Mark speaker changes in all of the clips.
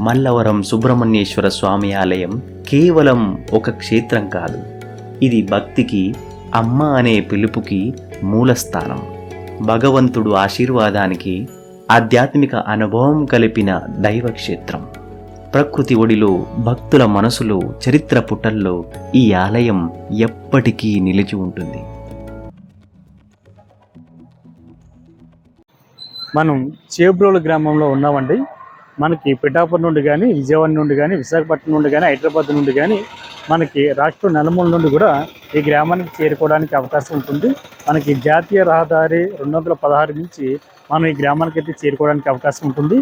Speaker 1: మల్లవరం సుబ్రహ్మణ్యేశ్వర స్వామి ఆలయం కేవలం ఒక క్షేత్రం కాదు, ఇది భక్తికి, అమ్మ అనే పిలుపుకి మూలస్థానం. భగవంతుడు ఆశీర్వాదానికి, ఆధ్యాత్మిక అనుభవం కలిపిన దైవక్షేత్రం. ప్రకృతి ఒడిలో, భక్తుల మనసులో, చరిత్ర పుటల్లో ఈ ఆలయం ఎప్పటికీ నిలిచి ఉంటుంది.
Speaker 2: మనం చేబ్రోలు గ్రామంలో ఉన్నామండి. మనకి పిఠాపురం నుండి కానీ, విజయవాడ నుండి కానీ, విశాఖపట్నం నుండి కానీ, హైదరాబాద్ నుండి కానీ, మనకి రాష్ట్రం నలుమూల నుండి కూడా ఈ గ్రామానికి చేరుకోవడానికి అవకాశం ఉంటుంది. మనకి జాతీయ రహదారి 216 నుంచి మనం ఈ గ్రామానికి అయితే చేరుకోవడానికి అవకాశం ఉంటుంది.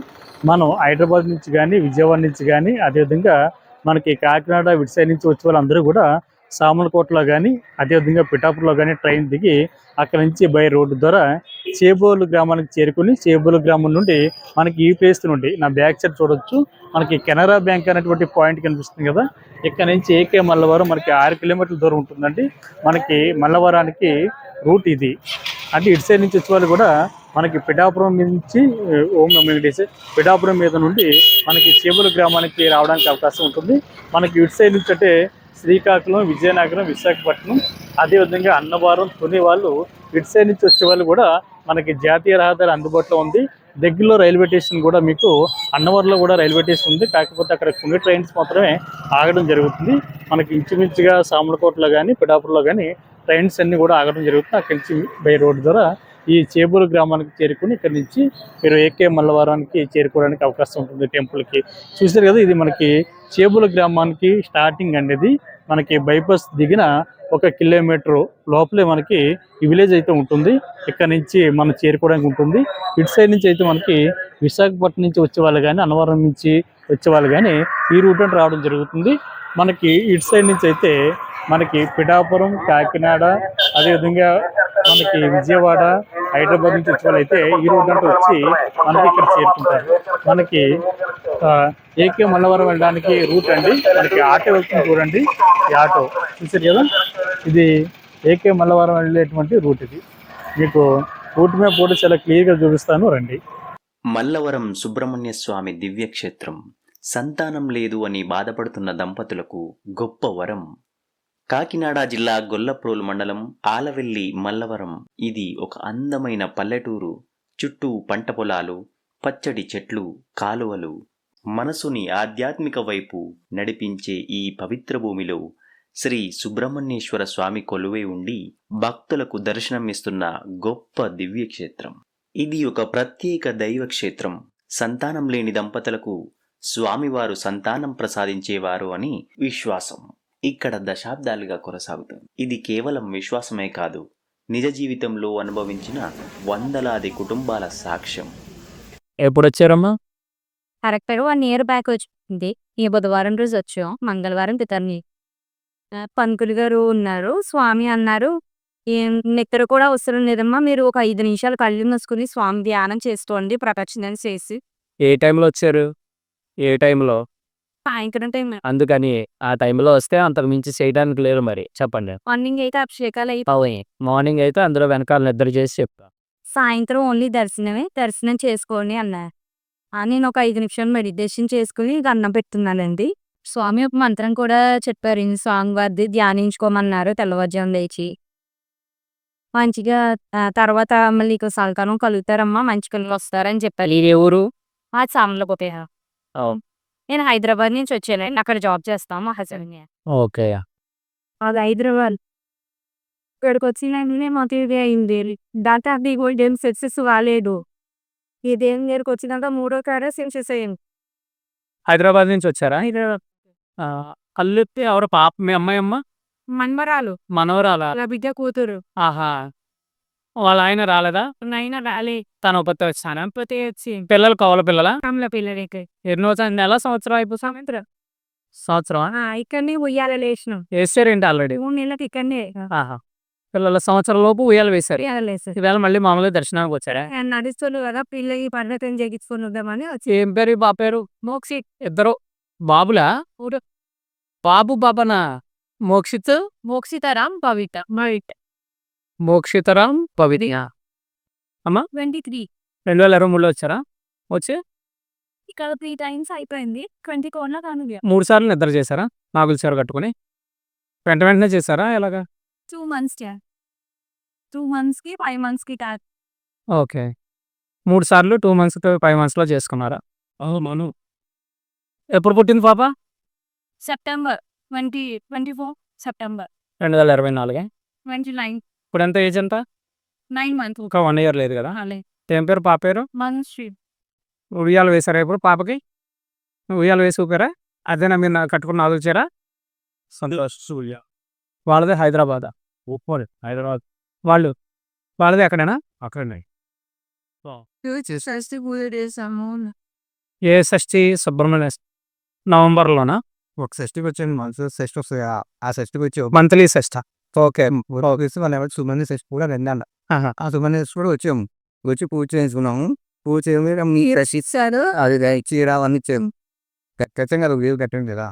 Speaker 2: మనం హైదరాబాద్ నుంచి కానీ, విజయవాడ నుంచి కానీ, అదేవిధంగా మనకి కాకినాడ ఇటు సైడ్ నుంచి వచ్చే వాళ్ళందరూ కూడా సామర్లకోటలో కానీ, అదేవిధంగా పిఠాపురంలో కానీ ట్రైన్ దిగి అక్కడ నుంచి బై రోడ్డు ద్వారా చేబోలు గ్రామానికి చేరుకుని, చేబోలు గ్రామం నుండి మనకి ఈ ప్లేస్ నుండి నా బ్యాక్ సైడ్ చూడొచ్చు, మనకి కెనరా బ్యాంక్ అనేటువంటి పాయింట్ కనిపిస్తుంది కదా, ఇక్కడ నుంచి ఏకే మల్లవరం మనకి 6 కిలోమీటర్ల దూరం ఉంటుందండి. మనకి మల్లవరానికి రూట్ ఇది. అంటే ఇటు సైడ్ నుంచి వచ్చే వాళ్ళు కూడా మనకి పిఠాపురం నుంచి ఓం నమో వెంకటేశ్వర పిఠాపురం మీద నుండి మనకి చేబోలు గ్రామానికి రావడానికి అవకాశం ఉంటుంది. మనకి ఇటు సైడ్ నుంచి అంటే శ్రీకాకుళం, విజయనగరం, విశాఖపట్నం, అదేవిధంగా అన్నవరం, తుని వాళ్ళు ఇటు సైడ్ నుంచి వచ్చే వాళ్ళు కూడా మనకి జాతీయ రహదారి అందుబాటులో ఉంది. దగ్గరలో రైల్వే స్టేషన్ కూడా మీకు అన్నవరంలో కూడా రైల్వే స్టేషన్ ఉంది. కాకపోతే అక్కడ కొన్ని ట్రైన్స్ మాత్రమే ఆగడం జరుగుతుంది. మనకి ఇంచుమించుగా సామర్లకోటలో కానీ, పిఠాపురంలో కానీ ట్రైన్స్ అన్నీ కూడా ఆగడం జరుగుతుంది. అక్కడి నుంచి బై రోడ్డు ద్వారా ఈ చేబోలు గ్రామానికి చేరుకుని ఇక్కడ నుంచి మీరు ఏకే మల్లవరానికి చేరుకోవడానికి అవకాశం ఉంటుంది. టెంపుల్కి చూసారు కదా, ఇది మనకి చేబోలు గ్రామానికి స్టార్టింగ్ అనేది. మనకి బైపాస్ దిగిన 1 కిలోమీటర్ లోపలే మనకి ఈ విలేజ్ అయితే ఉంటుంది. ఇక్కడ నుంచి మనం చేరుకోవడానికి ఉంటుంది. ఇటు సైడ్ నుంచి అయితే మనకి విశాఖపట్నం నుంచి వచ్చే వాళ్ళు కానీ, అన్నవరం నుంచి వచ్చే వాళ్ళు కానీ ఈ రూట్ అంటే రావడం జరుగుతుంది. మనకి ఇటు సైడ్ నుంచి అయితే మనకి పిఠాపురం, కాకినాడ, అదేవిధంగా మనకి విజయవాడ, హైదరాబాద్ నుంచి వచ్చే వాళ్ళు అయితే ఈ రోడ్ అంటే వచ్చి మనకి ఇక్కడ చేరుకుంటారు. మనకి ఏకే మల్లవరం వెళ్ళడానికి రూట్ అండి. మనకి ఆటో వెళ్తుంది చూడండి, ఈ ఆటో చూసారు కదా, ఇది ఏకే మల్లవరం వెళ్ళేటువంటి రూట్. ఇది మీకు రూట్ మ్యాప్ కూడా చాలా క్లియర్గా చూపిస్తాను, రండి.
Speaker 1: మల్లవరం సుబ్రహ్మణ్య స్వామి దివ్యక్షేత్రం సంతానం లేదు అని బాధపడుతున్న దంపతులకు గొప్ప వరం. కాకినాడ జిల్లా గొల్లప్రోలు మండలం ఆలవెల్లి మల్లవరం ఇది ఒక అందమైన పల్లెటూరు. చుట్టూ పంట పొలాలు, పచ్చడి చెట్లు, కాలువలు. మనసుని ఆధ్యాత్మిక వైపు నడిపించే ఈ పవిత్ర భూమిలో శ్రీ సుబ్రహ్మణ్యేశ్వర స్వామి కొలువై ఉండి భక్తులకు దర్శనమిస్తున్న గొప్ప దివ్యక్షేత్రం. ఇది ఒక ప్రత్యేక దైవక్షేత్రం. సంతానం లేని దంపతులకు స్వామివారు సంతానం ప్రసాదించేవారు అని విశ్వాసం ఇక్కడ దశాబ్దాలుగా కొనసాగుతుంది. ఇది కేవలం విశ్వాసమే కాదు, నిజ జీవితంలో అనుభవించిన వందలాది కుటుంబాల సాక్ష్యం.
Speaker 2: ఎప్పుడు వచ్చారమ్మా?
Speaker 3: కరెక్ట్‌గా 1 ఇయర్ బ్యాక్ వచ్చింది. ఈ బుధవారం రోజు వచ్చాం. మంగళవారం పితరుని పంతులు గారు ఉన్నారు. స్వామి అన్నారు, "ఏం నిద్ర కూడా అవసరం లేదమ్మా. మీరు ఒక 5 నిమిషాలు కళ్ళు మూసుకొని స్వామి ధ్యానం చేసుకోండి ప్రదక్షిణాలు చేసి."
Speaker 2: ఏ టైంలో వచ్చారు? ఏ టైంలో?
Speaker 3: సాయంత్రం టైం
Speaker 2: అందుకని ఆ టైంలో వస్తే అంతకు మించి చేయడానికి లేదు. మరి చెప్పండి.
Speaker 3: మార్నింగ్ అయితే అభిషేకాలు అయిపోయి
Speaker 2: మార్నింగ్ అయితే అందులో వెనకాల నిద్ర చేసి చెప్తా.
Speaker 3: సాయంత్రం ఓన్లీ దర్శనమే. దర్శనం చేసుకోండి అన్నారు. నేను ఒక 5 నిమిషాలు మెడిటేషన్ చేసుకుని అన్నం పెడుతున్నానండి. స్వామి ఒక మంత్రం కూడా చెప్పారు. స్వామి వారిది ధ్యానించుకోమన్నారు తెల్లవారుజాము లేచి. మంచిగా తర్వాత మళ్ళీ సంతానం కలుగుతారమ్మా, మంచి పిల్లలు వస్తారని చెప్పారు.
Speaker 2: ఇది ఎవరు?
Speaker 3: సామర్లకోట. నేను హైదరాబాద్ నుంచి వచ్చానండి. అక్కడ జాబ్ చేస్తాం మా హస్బెండ్.
Speaker 2: ఓకే.
Speaker 3: అది హైదరాబాద్. ఇక్కడికి వచ్చిన మాకు ఇది అయింది. డాటా అది కూడా ఏం సక్సెస్ కాలేదు. ఈ దేవుని దగ్గరికి వచ్చినాక 3వ కాడ సక్సెస్ అయ్యింది.
Speaker 2: హైదరాబాద్ నుంచి వచ్చారా?
Speaker 3: హైదరాబాద్
Speaker 2: కళ్ళు ఎవరు? పాప మీ అమ్మాయి అమ్మ?
Speaker 3: మన్మరాలు,
Speaker 2: మనవరాలా?
Speaker 3: నా బిడ్డ కూతురు.
Speaker 2: ఆహా, వాళ్ళ ఆయన రాలేదా?
Speaker 3: నైనా రాలే.
Speaker 2: తను ఉపతి వచ్చానా?
Speaker 3: పోతే వచ్చి
Speaker 2: పిల్లలు కవల పిల్లలా?
Speaker 3: కమల పిల్లలకి
Speaker 2: ఎన్నో నెల సంవత్సరం అయిపో
Speaker 3: సాయంత్రం
Speaker 2: సంవత్సరం
Speaker 3: ఇక్కడనే ఉయ్యాల లేచినాం.
Speaker 2: వేసారేంటి ఆల్రెడీ?
Speaker 3: 3 నెలలకు ఇక్కడనే
Speaker 2: ఆహా, పిల్లల సంవత్సరం లోపు ఉయ్యాలు వేశారు.
Speaker 3: ఉయ్యాల లేసారు.
Speaker 2: ఈవేళ మళ్ళీ మామూలుగా దర్శనానికి వచ్చారా?
Speaker 3: నడుస్తున్నారు కదా, పిల్లకి పరిణతం చేయించుకొని వద్దామని వచ్చి.
Speaker 2: ఏం పేరు ఈ బాబు పేరు?
Speaker 3: మోక్షిత్.
Speaker 2: ఇద్దరు బాబులా?
Speaker 3: ఊరు.
Speaker 2: బాబు బాబనా? మోక్షిత్,
Speaker 3: మోక్షితరాం పవిట.
Speaker 2: మోక్షితరాం, పవిత్ర. అమ్మా
Speaker 3: 23.
Speaker 2: 2023లో వచ్చారా? వచ్చి
Speaker 3: ఇక్కడ 3 టైమ్స్ అయిపోయింది. 20 కోన్ల కానుంది.
Speaker 4: 3 సార్లు నిద్ర చేశారా నాగుల చీర కట్టుకుని? వెంట వెంటనే చేశారా ఎలాగా?
Speaker 3: 2 మంత్స్ 2 మంత్స్‌కి 5 మంత్స్‌కి
Speaker 4: ఓకే. 3 సార్లు 2 మంత్స్ 5 మంత్స్‌లో చేసుకున్నారా? మను ఎప్పుడు పుట్టింది పాప?
Speaker 3: సెప్టెంబర్ 24 సెప్టెంబర్
Speaker 4: 2024
Speaker 3: 29
Speaker 4: ఇప్పుడు ఎంత ఏజ్ ఎంత?
Speaker 3: 9 మంత్స్.
Speaker 4: ఇంకా 1 ఇయర్ లేదు కదా?
Speaker 3: అలే
Speaker 4: ఏం పేరు పాప పేరు?
Speaker 3: మనశ్రీ.
Speaker 4: ఉయ్యాల వేశారా ఇప్పుడు పాపకి? ఉయ్యాల వేసి ఊపారా? అదేనా మీరు కట్టుకున్న నాగుల చీర? సంతోష్ సూర్య వాళ్ళది హైదరాబాదా? హైదరాబాద్ వాళ్ళది ఎక్కడైనా? అక్కడనే.
Speaker 3: షష్ఠి పూజ చేసాము.
Speaker 4: ఏ షష్ఠి? సుబ్రహ్మణ్య నవంబర్లోనా?
Speaker 5: ఒక షష్ఠికి వచ్చాను మంత్స్ షష్ఠి వస్తుంది ఆ షష్ఠికి వచ్చి
Speaker 4: మంత్లీ షష్ఠ. ఓకే.
Speaker 5: వాళ్ళు ఎవరు సుమన్య షష్ఠి కూడా రెండన్న
Speaker 4: ఆహా.
Speaker 5: ఆ సుమన్య షష్ఠి కూడా వచ్చాము వచ్చి పూజ చేయించుకున్నాము. పూజ చేయడం
Speaker 3: ఇచ్చారు.
Speaker 5: అది చీర అవన్నీ ఇచ్చాము. ఖచ్చితంగా అది వేలు కట్టండి కదా.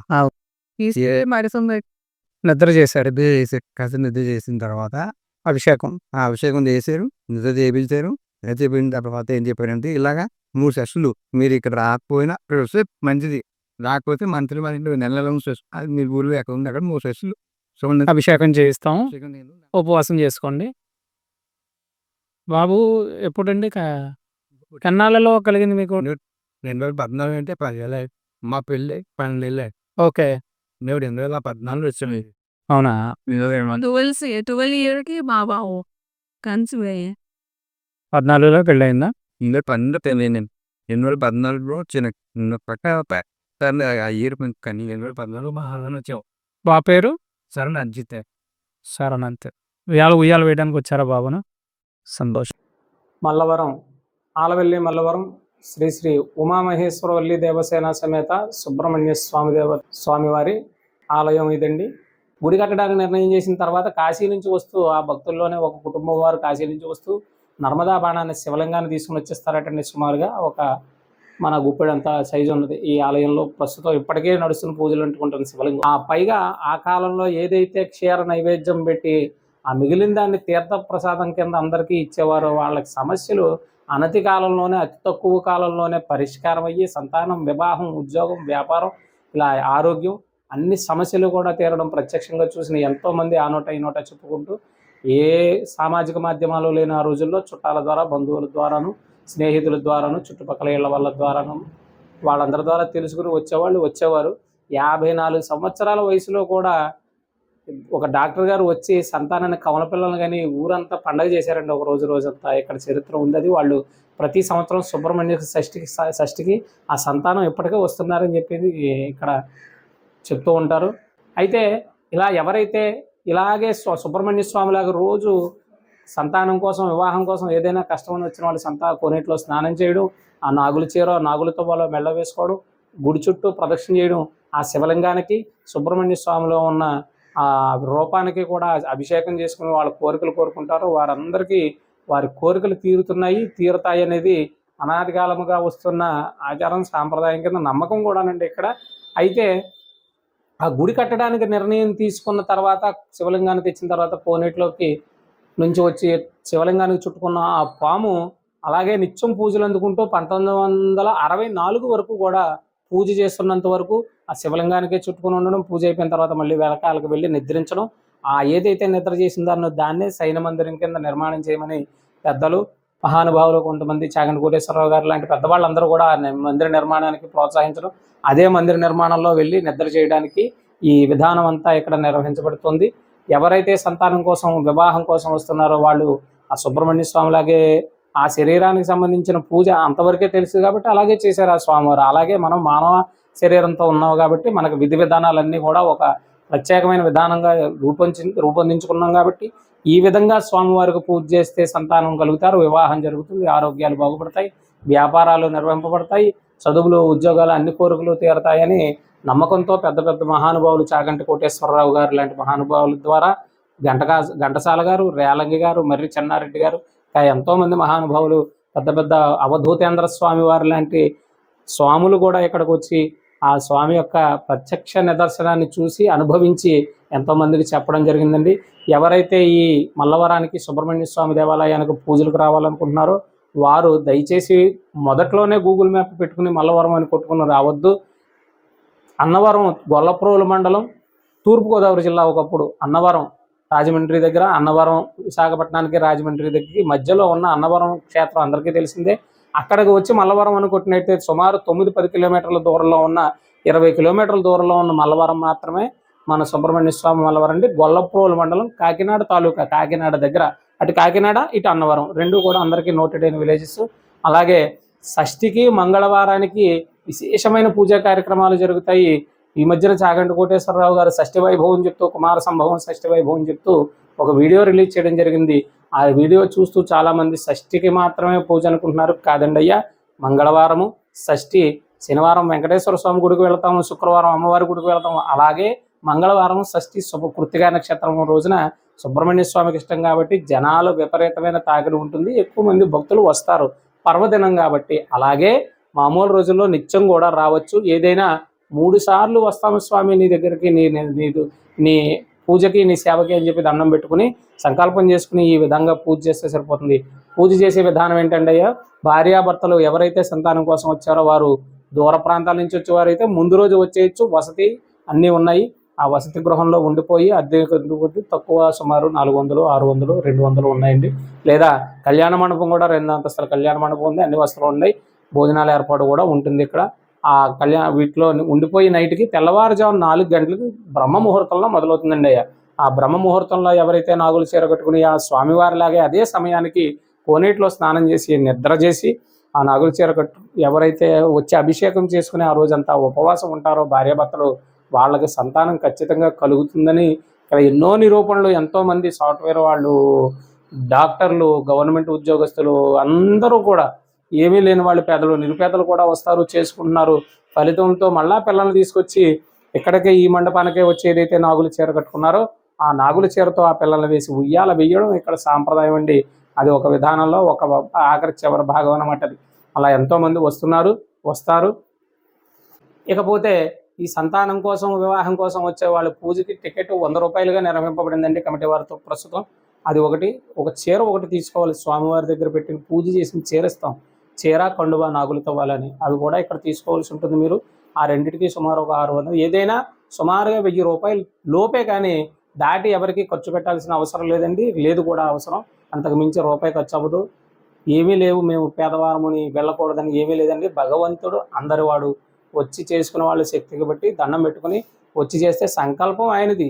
Speaker 4: నిద్ర చేశారు.
Speaker 5: నిద్ర చేసి కాస్త నిద్ర చేసిన తర్వాత
Speaker 4: అభిషేకం.
Speaker 5: ఆ అభిషేకం చేశారు, నిద్ర చేయించారు. నిద్ర చేయిన తర్వాత ఏం చెప్పారంటే ఇలాగా 3 షష్ఠులు మీరు ఇక్కడ రాకపోయినా ఇక్కడ వస్తే మంచిది, రాకపోతే మంత్రి మన ఇంట్లో నెలలో అది మీ ఊళ్ళో ఎక్కడ ఉంది అక్కడ 3 షష్ఠులు చూడండి.
Speaker 4: అభిషేకం చేయిస్తాం.
Speaker 5: అభిషేకం నేను
Speaker 4: ఉపవాసం చేసుకోండి. బాబు ఎప్పుడండి కన్నాళ్ళలో కలిగింది మీకు?
Speaker 5: 2014 అంటే 10 ఏళ్ళు మా పెళ్ళి 12 ఏళ్ళు.
Speaker 4: ఓకే.
Speaker 5: నేను 2014 వచ్చాను.
Speaker 4: అవునా?
Speaker 3: 12 ఇయర్‌కి మా బాబు కన్సీవ్ అయ్యి
Speaker 4: 14లో పెళ్ళయిందా?
Speaker 5: 2012 పెళ్ళి నేను 2014లో చిన్న పక్క ఆ ఇయర్ కానీ 2014 మా హస్బెండ్ వచ్చావు
Speaker 4: బాబు పేరు?
Speaker 5: సరే అంజితే
Speaker 4: శరణంత్. ఉయ్యాల వేయడానికి వచ్చారా బాబును? సంతోషం.
Speaker 2: మల్లవరం ఆలవెల్లి మల్లవరం శ్రీ శ్రీ ఉమామహేశ్వరవల్లి దేవసేన సమేత సుబ్రహ్మణ్య స్వామివారి ఆలయం ఇదండి. గుడి కట్టడానికి నిర్ణయం చేసిన తర్వాత కాశీ నుంచి వస్తూ ఆ భక్తుల్లోనే ఒక కుటుంబం వారు కాశీ నుంచి వస్తూ నర్మదా బాణాన్ని శివలింగాన్ని తీసుకుని వచ్చేస్తారటండి. సుమారుగా ఒక మన గుప్పెడంత సైజు ఉన్నది ఈ ఆలయంలో ప్రస్తుతం ఇప్పటికే నడుస్తున్న పూజలు అంటుకుంటున్న శివలింగం. ఆ పైగా ఆ కాలంలో ఏదైతే క్షీర నైవేద్యం పెట్టి ఆ మిగిలిన దాన్ని తీర్థ ప్రసాదం కింద అందరికీ ఇచ్చేవారు, వాళ్ళకి సమస్యలు అనతి కాలంలోనే అతి తక్కువ కాలంలోనే పరిష్కారం అయ్యి సంతానం, వివాహం, ఉద్యోగం, వ్యాపారం, ఇలా ఆరోగ్యం అన్ని సమస్యలు కూడా తీరడం ప్రత్యక్షంగా చూసిన ఎంతోమంది ఆ నోట ఈ నోట చెప్పుకుంటూ ఏ సామాజిక మాధ్యమాలు లేని ఆ రోజుల్లో చుట్టాల ద్వారా, బంధువుల ద్వారాను, స్నేహితుల ద్వారాను, చుట్టుపక్కల ఇళ్ల వాళ్ళ ద్వారాను వాళ్ళందరి ద్వారా తెలుసుకుని వచ్చేవారు. 54 సంవత్సరాల వయసులో కూడా ఒక డాక్టర్ గారు వచ్చి సంతానాన్ని కవల పిల్లలను కానీ ఊరంతా పండగ చేశారండి. ఒక రోజంతా ఇక్కడ చరిత్ర ఉంది. అది వాళ్ళు ప్రతి సంవత్సరం సుబ్రహ్మణ్య షష్ఠికి ఆ సంతానం ఇప్పటికే వస్తున్నారని చెప్పేది ఇక్కడ చెప్తూ ఉంటారు. అయితే ఇలా ఎవరైతే ఇలాగే సుబ్రహ్మణ్య స్వామిలాగా రోజు సంతానం కోసం, వివాహం కోసం ఏదైనా కష్టమని వచ్చిన వాళ్ళు కోనేటిలో స్నానం చేయడం, ఆ నాగుల చీర నాగులతో వాళ్ళు మెళ్ళ వేసుకోవడం, గుడి చుట్టూ ప్రదక్షిణ చేయడం, ఆ శివలింగానికి సుబ్రహ్మణ్య స్వామిలో ఉన్న ఆ రూపానికి కూడా అభిషేకం చేసుకుని వాళ్ళ కోరికలు కోరుకుంటారు. వారందరికీ వారి కోరికలు తీరుతాయి అనేది అనాది కాలముగా వస్తున్న ఆచారం, సాంప్రదాయం కింద నమ్మకం కూడానండి ఇక్కడ. అయితే ఆ గుడి కట్టడానికి నిర్ణయం తీసుకున్న తర్వాత శివలింగాన్ని తెచ్చిన తర్వాత కోనేటిలోకి నుంచి వచ్చి శివలింగానికి చుట్టుకున్న ఆ పాము అలాగే నిత్యం పూజలు అందుకుంటూ 1964 వరకు కూడా పూజ చేస్తున్నంత వరకు ఆ శివలింగానికే చుట్టుకుని ఉండడం, పూజ అయిపోయిన తర్వాత మళ్ళీ వెనకాలకు వెళ్ళి నిద్రించడం, ఆ ఏదైతే నిద్ర చేసిందో దాన్నే శయన మందిరం కింద నిర్మాణం చేయమని పెద్దలు, మహానుభావులు, కొంతమంది చాగంటి కోటేశ్వరరావు గారు లాంటి పెద్దవాళ్ళందరూ కూడా మందిర నిర్మాణానికి ప్రోత్సహించడం, అదే మందిర నిర్మాణంలో వెళ్ళి నిద్ర చేయడానికి ఈ విధానం అంతా ఇక్కడ నిర్వహించబడుతుంది. ఎవరైతే సంతానం కోసం, వివాహం కోసం వస్తున్నారో వాళ్ళు ఆ సుబ్రహ్మణ్య స్వామిలాగే ఆ శరీరానికి సంబంధించిన పూజ అంతవరకే తెలుసు కాబట్టి అలాగే చేశారు ఆ స్వామివారు. అలాగే మనం మానవ శరీరంతో ఉన్నావు కాబట్టి మనకు విధి విధానాలన్నీ కూడా ఒక ప్రత్యేకమైన విధానంగా రూపొందించుకున్నాం కాబట్టి ఈ విధంగా స్వామివారికి పూజ చేస్తే సంతానం కలుగుతారు, వివాహం జరుగుతుంది, ఆరోగ్యాలు బాగుపడతాయి, వ్యాపారాలు నిర్వహింపబడతాయి, చదువులు, ఉద్యోగాలు, అన్ని కోరికలు తీరతాయని నమ్మకంతో పెద్ద పెద్ద మహానుభావులు చాగంటి కోటేశ్వరరావు గారు లాంటి మహానుభావుల ద్వారా ఘంటసాల గారు, రేలంగి గారు, మర్రి చెన్నారెడ్డి గారు, ఎంతోమంది మహానుభావులు, పెద్ద పెద్ద అవధూతేంద్ర స్వామి వారు లాంటి స్వాములు కూడా ఇక్కడికి వచ్చి ఆ స్వామి యొక్క ప్రత్యక్ష నిదర్శనాన్ని చూసి అనుభవించి ఎంతోమందికి చెప్పడం జరిగిందండి. ఎవరైతే ఈ మల్లవరానికి సుబ్రహ్మణ్య స్వామి దేవాలయానికి పూజలకు రావాలనుకుంటున్నారో
Speaker 6: వారు దయచేసి మొదట్లోనే గూగుల్ మ్యాప్ పెట్టుకుని మల్లవరం అని కొట్టుకుని రావద్దు. అన్నవరం గొల్లప్రోలు మండలం, తూర్పుగోదావరి జిల్లా ఒకప్పుడు అన్నవరం రాజమండ్రి దగ్గర, అన్నవరం విశాఖపట్నానికి రాజమండ్రి దగ్గరికి మధ్యలో ఉన్న అన్నవరం క్షేత్రం అందరికీ తెలిసిందే. అక్కడికి వచ్చి మల్లవరం అని కొట్టినట్టే సుమారు 9-10 కిలోమీటర్ల దూరంలో ఉన్న 20 కిలోమీటర్ల దూరంలో ఉన్న మల్లవరం మాత్రమే మన సుబ్రహ్మణ్య స్వామి మల్లవరం అండి. గొల్లప్రోలు మండలం, కాకినాడ తాలూకా, కాకినాడ దగ్గర. అటు కాకినాడ ఇటు అన్నవరం రెండు కూడా అందరికీ నోటెడ్ అయిన విలేజెస్. అలాగే షష్ఠికి మంగళవారానికి విశేషమైన పూజా కార్యక్రమాలు జరుగుతాయి. ఈ మధ్యన చాగంటి కోటేశ్వరరావు గారు షష్ఠి వైభవం చెప్తూ, కుమార సంభవం షష్ఠి వైభవం చెప్తూ ఒక వీడియో రిలీజ్ చేయడం జరిగింది. ఆ వీడియో చూస్తూ చాలామంది షష్ఠికి మాత్రమే పూజ అనుకుంటున్నారు. కాదండి అయ్యా, మంగళవారము షష్ఠి, శనివారం వెంకటేశ్వర స్వామి గుడికి వెళ్తాము, శుక్రవారం అమ్మవారి గుడికి వెళ్తాము. అలాగే మంగళవారం షష్ఠి కృత్తికా నక్షత్రం రోజున సుబ్రహ్మణ్య స్వామికి ఇష్టం కాబట్టి జనాలు విపరీతమైన తాకిడి ఉంటుంది, ఎక్కువ మంది భక్తులు వస్తారు పర్వదినం కాబట్టి. అలాగే మామూలు రోజుల్లో నిత్యం కూడా రావచ్చు. ఏదైనా 3 సార్లు వస్తాము స్వామి నీ దగ్గరికి, నీ పూజకి, నీ సేవకి అని చెప్పి దండం పెట్టుకుని సంకల్పం చేసుకుని ఈ విధంగా పూజ చేస్తే సరిపోతుంది. పూజ చేసే విధానం ఏంటంటే అయ్యా, భార్యాభర్తలు ఎవరైతే సంతానం కోసం వచ్చారో వారు దూర ప్రాంతాల నుంచి వచ్చేవారైతే ముందు రోజు వచ్చేయచ్చు. వసతి అన్నీ ఉన్నాయి. ఆ వసతి గృహంలో ఉండిపోయి అద్దె తక్కువ సుమారు 400, 600, 200 ఉన్నాయండి. లేదా కళ్యాణ మండపం కూడా 2 అంతస్తుల కళ్యాణ మండపం ఉంది, అన్ని వసతులు ఉన్నాయి, భోజనాల ఏర్పాటు కూడా ఉంటుంది ఇక్కడ. ఆ వీటిలో ఉండిపోయి నైట్కి తెల్లవారుజాము 4 గంటలకి బ్రహ్మ ముహూర్తంలో మొదలవుతుందండి అయ్యా. ఆ బ్రహ్మ ముహూర్తంలో ఎవరైతే నాగులు చీర కట్టుకుని ఆ స్వామివారిలాగే అదే సమయానికి కోనేటిలో స్నానం చేసి నిద్ర చేసి ఆ నాగుల చీర కట్టు ఎవరైతే వచ్చి అభిషేకం చేసుకుని ఆ రోజంతా ఉపవాసం ఉంటారో భార్యాభర్తలు, వాళ్ళకి సంతానం ఖచ్చితంగా కలుగుతుందని ఇక్కడ ఎన్నో నిరూపణలు, ఎంతోమంది సాఫ్ట్వేర్ వాళ్ళు, డాక్టర్లు, గవర్నమెంట్ ఉద్యోగస్తులు అందరూ కూడా, ఏమీ లేని వాళ్ళు, పేదలు, నిరుపేదలు కూడా వస్తారు, చేసుకుంటున్నారు. ఫలితంతో మళ్ళా పిల్లల్ని తీసుకొచ్చి ఇక్కడికే ఈ మండపానికే వచ్చి ఏదైతే నాగుల చీర కట్టుకున్నారో ఆ నాగుల చీరతో ఆ పిల్లల్ని వేసి ఉయ్యాల వేయడం ఇక్కడ సాంప్రదాయం అండి. అది ఒక విధానంలో ఒక ఆఖరి చివరి భాగం అన్నమాట అది. అలా ఎంతోమంది వస్తారు. ఇకపోతే ఈ సంతానం కోసం, వివాహం కోసం వచ్చే వాళ్ళ పూజకి టికెట్ 100 రూపాయలుగా నిర్వహింపబడిందండి కమిటీ వారితో ప్రస్తుతం. అది ఒక చీర ఒకటి తీసుకోవాలి, స్వామివారి దగ్గర పెట్టిన పూజ చేసిన చీర ఇస్తాం. చీర, కండువా నాగులతో వాళ్ళని అవి కూడా ఇక్కడ తీసుకోవాల్సి ఉంటుంది మీరు. ఆ రెండింటికి సుమారు ఒక 600, ఏదైనా సుమారుగా 1000 రూపాయలు లోపే, కానీ దాటి ఎవరికి ఖర్చు పెట్టాల్సిన అవసరం లేదండి. లేదు కూడా అవసరం, అంతకు మించి రూపాయి ఖర్చు అవ్వదు. ఏమీ లేవు, మేము పేదవారముని వెళ్ళకూడదని ఏమీ లేదండి. భగవంతుడు అందరివాడు. వచ్చి చేసుకునే వాళ్ళ శక్తికి బట్టి దండం పెట్టుకుని వచ్చి చేస్తే సంకల్పం ఆయనది,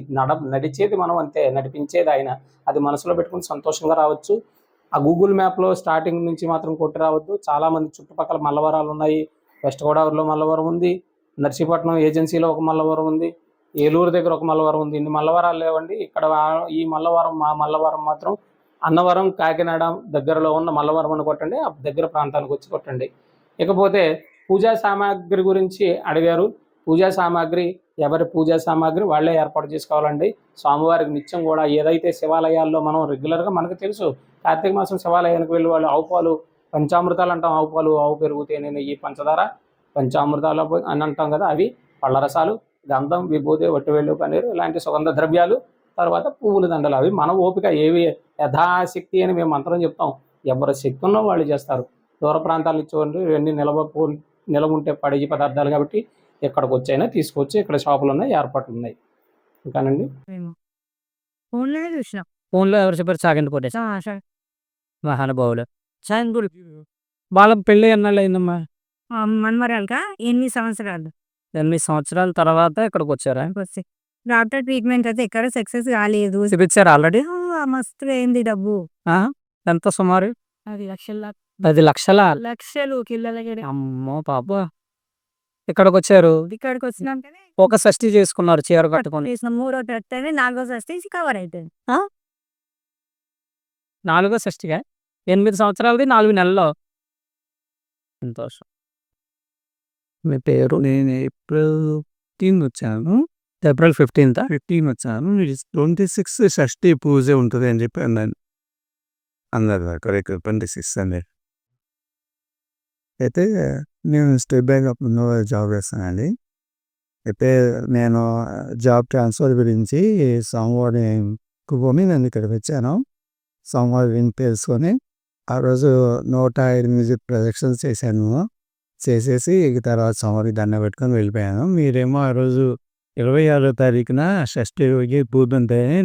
Speaker 6: నడిచేది మనం అంతే, నడిపించేది ఆయన. అది మనసులో పెట్టుకుని సంతోషంగా రావచ్చు. ఆ గూగుల్ మ్యాప్లో స్టార్టింగ్ నుంచి మాత్రం కొట్టి రావద్దు. చాలామంది చుట్టుపక్కల మల్లవరాలు ఉన్నాయి. వెస్ట్ గోదావరిలో మల్లవరం ఉంది, నర్సీపట్నం ఏజెన్సీలో ఒక మల్లవరం ఉంది, ఏలూరు దగ్గర ఒక మల్లవరం ఉంది. ఇన్ని మల్లవరాలు లేవండి ఇక్కడ. ఈ మల్లవరం, మా మల్లవరం మాత్రం అన్నవరం, కాకినాడ దగ్గరలో ఉన్న మల్లవరం అని కొట్టండి, ఆ దగ్గర ప్రాంతానికి వచ్చి కొట్టండి. ఇకపోతే పూజా సామాగ్రి గురించి అడిగారు. పూజా సామాగ్రి, ఎవరి పూజా సామాగ్రి వాళ్ళే ఏర్పాటు చేసుకోవాలండి. స్వామివారికి నిత్యం కూడా ఏదైతే శివాలయాల్లో మనం రెగ్యులర్గా మనకు తెలుసు, కార్తీక మాసం శివాలయానికి వెళ్ళి వాళ్ళు ఆవు పాలు, పంచామృతాలు అంటాం, ఆవు పాలు, ఆవు పెరుగు, తేనె, నెయ్యి, పంచదార, పంచామృతాలు అని అంటాం కదా, అవి, పళ్ళ రసాలు, గంధం, విభూతి, వట్టివేళ్ళు, పన్నీరు, ఇలాంటి సుగంధ ద్రవ్యాలు, తర్వాత పువ్వుల దండలు. అవి మన ఓపిక, ఏవి యథాశక్తి అని మేము మంత్రం చెప్తాం. ఎవరి శక్తి ఉన్నో వాళ్ళు చేస్తారు. దూర ప్రాంతాలు ఇచ్చేవాళ్ళు ఇవన్నీ నిలవ ఉంటే పడేయి పదార్థాలు కాబట్టి ఎక్కడికి వచ్చైనా తీసుకోవచ్చు. ఇక్కడ షాపులు ఉన్నాయి, ఏర్పాట్లు ఉన్నాయి. ఇంకానండి
Speaker 3: ఫోన్లోనే చూసినాం.
Speaker 4: ఫోన్లో ఎవరు చెప్పారు? చాగంటి కోటేశ్వర మహానుభావులు. వాళ్ళ పెళ్ళి ఎన్నాళ్ళు అయిందమ్మా?
Speaker 3: మన్మరాలుగా ఎన్ని సంవత్సరాలు
Speaker 4: 8 సంవత్సరాల తర్వాత ఇక్కడికి వచ్చారా?
Speaker 3: వస్తే డాక్టర్ ట్రీట్మెంట్ అయితే ఎక్కడ సక్సెస్ కాలేదు.
Speaker 4: చూపించారు ఆల్రెడీ?
Speaker 3: మస్తు అయింది డబ్బు.
Speaker 4: ఎంత సుమారు?
Speaker 3: 10 లక్షల
Speaker 4: 10 లక్షల?
Speaker 3: లక్షలు కిల్లలకి.
Speaker 4: అమ్మో పాప. ఇక్కడికి వచ్చారు,
Speaker 3: ఇక్కడికి వచ్చినాకనే
Speaker 4: ఒక షష్ఠి చేసుకున్నారు చీర కట్టుకొని.
Speaker 3: 3వ తట్టే 4వ షష్ఠి కవర్ అవుతుంది.
Speaker 4: 4వ షష్ఠిగా 8 సంవత్సరాలది 4 నెలల్లో. సంతోషం.
Speaker 5: మీ పేరు? నేను ఏప్రిల్ 15 వచ్చాను.
Speaker 4: ఏప్రిల్ 15th
Speaker 5: 15 వచ్చాను. 26 షష్ఠి పూజ ఉంటుంది అని చెప్పి అన్నాను. అన్నారు కరెక్ట్, 26 అనేది. అయితే నేను స్టేట్ బ్యాంక్ ఆఫ్ ఇండియాలో జాబ్ చేస్తానండి. అయితే నేను జాబ్ ట్రాన్స్ఫర్ గురించి సోమవారం కుపోని నేను ఇక్కడికి వచ్చాను. సోమవారం తెలుసుకొని ఆ రోజు 108 ప్రదక్షిణలు చేశాను. చేసేసి ఇక తర్వాత స్వామికి దండం పెట్టుకొని వెళ్ళిపోయాను. మీరేమో ఆ రోజు 26వ తారీఖున షష్ఠికి పూజ ఉందని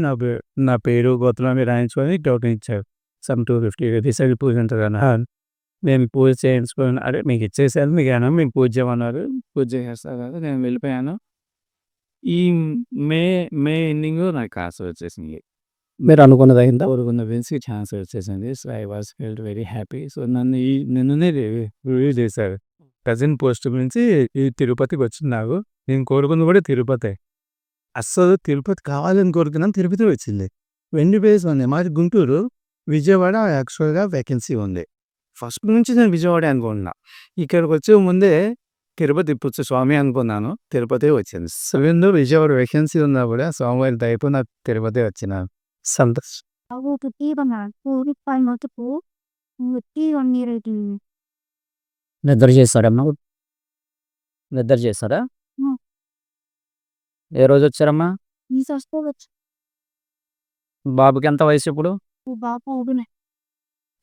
Speaker 5: నా పేరు గోత్రం అవి రాయించుకొని టోకెన్ ఇచ్చారు. సమ్ 250 రూపీస్ అది పూజ ఉంటుంది అన్న. నేను పూజ చేయించుకొని అదే మీకు ఇచ్చేసాను, మీకు ఏమన్నా మీకు పూజ చేయమన్నారు, పూజ చేసేస్తారు కదా, నేను వెళ్ళిపోయాను. ఈ మే మే ఎండింగ్ నాకు కాసు వచ్చేసింది.
Speaker 4: మీరు అనుకున్నది అయిందా?
Speaker 5: కోరుకున్న బెన్స్‌కి ఛాన్స్ వచ్చేసింది. So, I was felt very happy. So, నన్ను నిన్ననే రివ్యూ చేశారు. కజిన్ పోస్ట్ నుంచి ఈ తిరుపతికి వచ్చింది నాకు. నేను కోరుకుంది కూడా తిరుపతే. అస్సలు తిరుపతి కావాలని కోరుకున్నాను, తిరుపతి వచ్చింది. 2 ప్లేస్ ఉన్నాయి. మాది గుంటూరు, విజయవాడ యాక్చువల్‌గా వేకెన్సీ ఉంది. ఫస్ట్ నుంచి నేను విజయవాడే అనుకుంటున్నా. ఇక్కడికి వచ్చే ముందే తిరుపతి ఇప్పుడు స్వామి అనుకున్నాను, తిరుపతి వచ్చింది. సెవెన్‌లో విజయవాడ వేకెన్సీ ఉన్నా కూడా స్వామివారి దయతో నాకు తిరుపతి వచ్చిన సంతోష్.
Speaker 4: నిద్ర చేస్తారమ్మా? నిద్ర చేస్తారా? ఏ రోజు వచ్చారమ్మా? బాబుకి ఎంత వయసు ఇప్పుడు?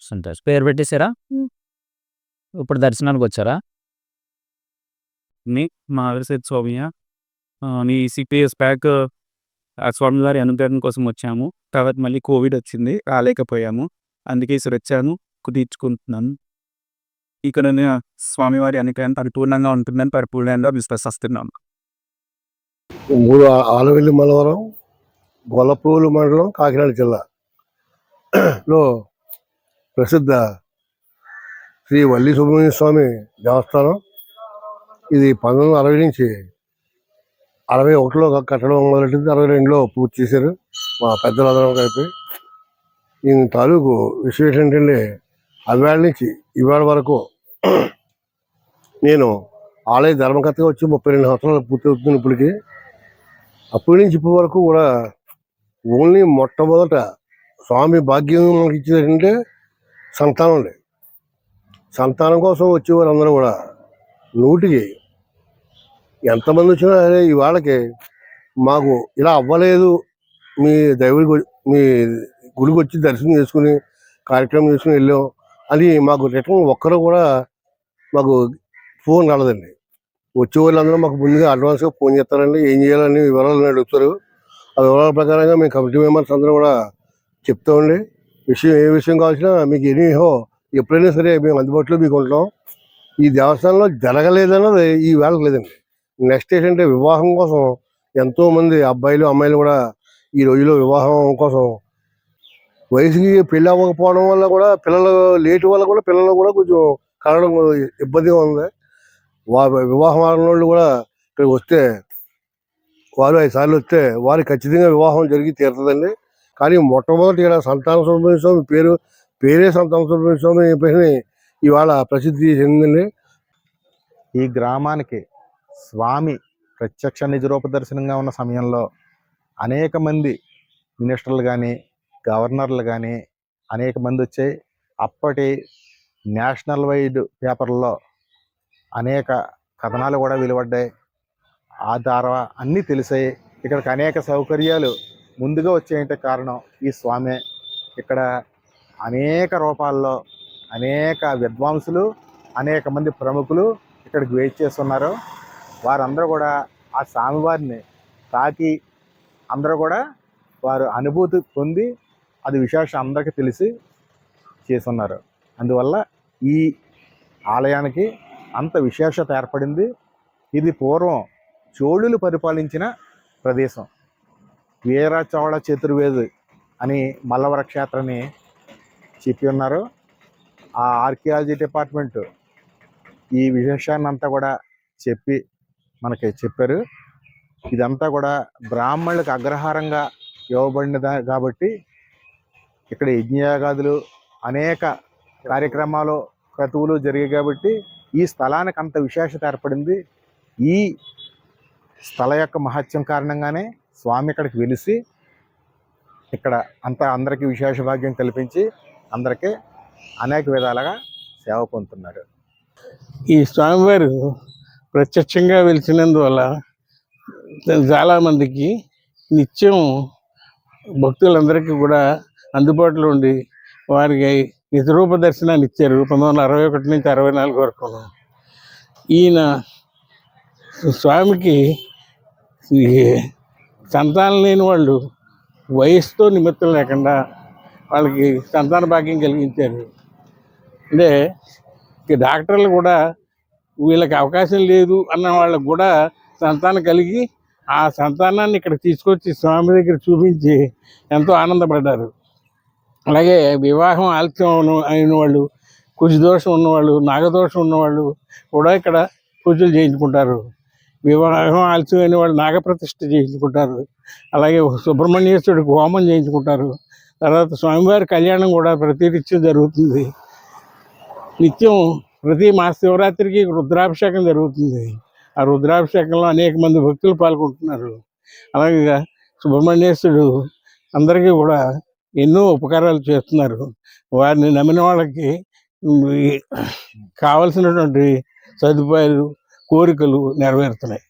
Speaker 4: సంతోష్. పేరు పెట్టేశారా? ఇప్పుడు దర్శనానికి వచ్చారా?
Speaker 7: మా అవిసేత్ సౌమ్య. నీ 6 ఇయర్స్ బ్యాక్ ఆ స్వామివారి అనుగ్రహం కోసం వచ్చాము. తర్వాత మళ్ళీ కోవిడ్ వచ్చింది, రాలేకపోయాము. అందుకే ఈసారి వచ్చాను, కుదిర్చుకుంటున్నాను. ఇక్కడ స్వామివారి అనుగ్రహం పరిపూర్ణంగా ఉంటుందని పరిపూర్ణంగా విశ్వసిస్తున్నాను.
Speaker 8: ఆలవెల్లి మలవరం, గొల్లప్రోలు మండలం, కాకినాడ జిల్లాలో ప్రసిద్ధ శ్రీ వల్లి సుబ్రహ్మణ్య స్వామి దేవస్థానం. ఇది 1960 నుంచి 61లో కట్టడం మొదలెట్టింది. 62లో పూర్తి చేశారు మా పెద్దలందరం కలిపి. దీని తాలూకు విషయం ఏంటంటే, అవేళ నుంచి ఇవాళ వరకు నేను ఆలయ ధర్మకర్తగా వచ్చి 32 సంవత్సరాలు పూర్తి అవుతుంది ఇప్పటికి. అప్పటి నుంచి ఇప్పటి వరకు కూడా ఓన్లీ మొట్టమొదట స్వామి భాగ్యం మనకి ఇచ్చేదంటే సంతానం లేదు. సంతానం కోసం వచ్చేవారు అందరూ కూడా 100కి ఎంతమంది వచ్చినా సరే ఇవాళకి మాకు ఇలా అవ్వలేదు, మీ మీ గుడికి వచ్చి దర్శనం చేసుకుని కార్యక్రమం చేసుకుని వెళ్ళాం అని మాకు రిటర్న్ ఒక్కరు కూడా మాకు ఫోన్ రాలేదండి. వచ్చే వాళ్ళందరూ మాకు ముందుగా అడ్వాన్స్గా ఫోన్ చేస్తారండి, ఏం చేయాలని వివరాలు అడుగుతారు. ఆ వివరాల ప్రకారంగా మేము కమిటీ మెంబర్స్ అందరూ కూడా చెప్తామండి. ఏ విషయం కావాల్సినా మీకు ఎప్పుడైనా సరే మేము అందుబాటులో మీకు ఉంటాం. ఈ దేవస్థానంలో జరగలేదన్నది ఈ వేళకు లేదండి. నెక్స్ట్ ఏంటంటే, వివాహం కోసం ఎంతోమంది అబ్బాయిలు అమ్మాయిలు కూడా ఈ రోజులో వివాహం కోసం వయసుకి పెళ్ళి అవ్వకపోవడం వల్ల కూడా పిల్లలు లేటు వల్ల కూడా పిల్లలు కూడా కొంచెం కలగడం ఇబ్బందిగా ఉంది. వివాహం ఆడిన వాళ్ళు కూడా ఇక్కడికి వస్తే వారు 5 సార్లు వస్తే వారికి ఖచ్చితంగా వివాహం జరిగి తీరుతుందండి. కానీ మొట్టమొదటి ఇక్కడ సంతాన సుబ్రహ్మణ్య స్వామి పేరే సంతాన సుబ్రహ్మణ్య స్వామి పేరుని ఇవాళ ప్రసిద్ధి చెందిందండి.
Speaker 9: ఈ గ్రామానికి స్వామి ప్రత్యక్ష నిజరూప దర్శనంగా ఉన్న సమయంలో అనేక మంది మినిస్టర్లు కానీ, గవర్నర్లు కానీ అనేక మంది వచ్చాయి. అప్పటి నేషనల్ వైడ్ పేపర్లో అనేక కథనాలు కూడా వెలువడ్డాయి. ఆ ద్వారా అన్నీ తెలిసాయి. ఇక్కడికి అనేక సౌకర్యాలు ముందుగా వచ్చేయంటే కారణం ఈ స్వామి. ఇక్కడ అనేక రూపాల్లో అనేక విద్వాంసులు, అనేక మంది ప్రముఖులు ఇక్కడికి వెయిట్ చేస్తున్నారు. వారందరూ కూడా ఆ స్వామివారిని తాకి అందరూ కూడా వారు అనుభూతి పొంది అది విశేషం అందరికీ తెలిసి చేస్తున్నారు. అందువల్ల ఈ ఆలయానికి అంత విశేషత ఏర్పడింది. ఇది పూర్వం చోళులు పరిపాలించిన ప్రదేశం. వీర చోళ చతుర్వేది అని మల్లవర క్షేత్రాన్ని చెప్పి ఉన్నారు. ఆ ఆర్కియాలజీ డిపార్ట్మెంట్ ఈ విశేషాన్ని అంతా కూడా చెప్పి మనకి చెప్పారు. ఇదంతా కూడా బ్రాహ్మణులకు అగ్రహారంగా ఇవ్వబడినది కాబట్టి ఇక్కడ యజ్ఞయాగాదులు అనేక కార్యక్రమాలు క్రతువులు జరిగాయి కాబట్టి ఈ స్థలానికి అంత విశేషత ఏర్పడింది. ఈ స్థల యొక్క మహత్యం కారణంగానే స్వామి ఇక్కడికి వెలిసి ఇక్కడ అందరికీ విశేష భాగ్యం కల్పించి అందరికీ అనేక విధాలుగా సేవ పొందుతున్నారు.
Speaker 10: ఈ స్వామివారు ప్రత్యక్షంగా వెలిసినందువల్ల చాలామందికి నిత్యం భక్తులందరికీ కూడా అందుబాటులో ఉండి వారికి నిజరూప దర్శనాన్ని ఇచ్చారు 1961 నుంచి 64 వరకు. ఈయన స్వామికి ఈ సంతానం లేని వాళ్ళు వయసుతో నిమిత్తం లేకుండా వాళ్ళకి సంతాన భాగ్యం కలిగించారు. అంటే ఈ డాక్టర్లు కూడా వీళ్ళకి అవకాశం లేదు అన్న వాళ్ళకు కూడా సంతానం కలిగి ఆ సంతానాన్ని ఇక్కడ తీసుకొచ్చి స్వామి దగ్గర చూపించి ఎంతో ఆనందపడ్డారు. అలాగే వివాహం ఆలస్యం అయిన వాళ్ళు, కుజదోషం ఉన్నవాళ్ళు, నాగదోషం ఉన్నవాళ్ళు కూడా ఇక్కడ పూజలు చేయించుకుంటారు. వివాహం ఆలస్యం అయిన వాళ్ళు నాగప్రతిష్ఠ చేయించుకుంటారు. అలాగే సుబ్రహ్మణ్యేశ్వరుడికి హోమం చేయించుకుంటారు. తర్వాత స్వామివారి కళ్యాణం కూడా ప్రతి నిత్యం జరుగుతుంది. నిత్యం ప్రతి మహాశివరాత్రికి రుద్రాభిషేకం జరుగుతుంది. ఆ రుద్రాభిషేకంలో అనేక మంది భక్తులు పాల్గొంటున్నారు. అలాగే సుబ్రహ్మణ్యేశ్వరుడు అందరికీ కూడా ఎన్నో ఉపకారాలు చేస్తున్నారు. వారిని నమ్మిన వాళ్ళకి కావలసినటువంటి సదుపాయాలు, కోరికలు నెరవేరుతున్నాయి.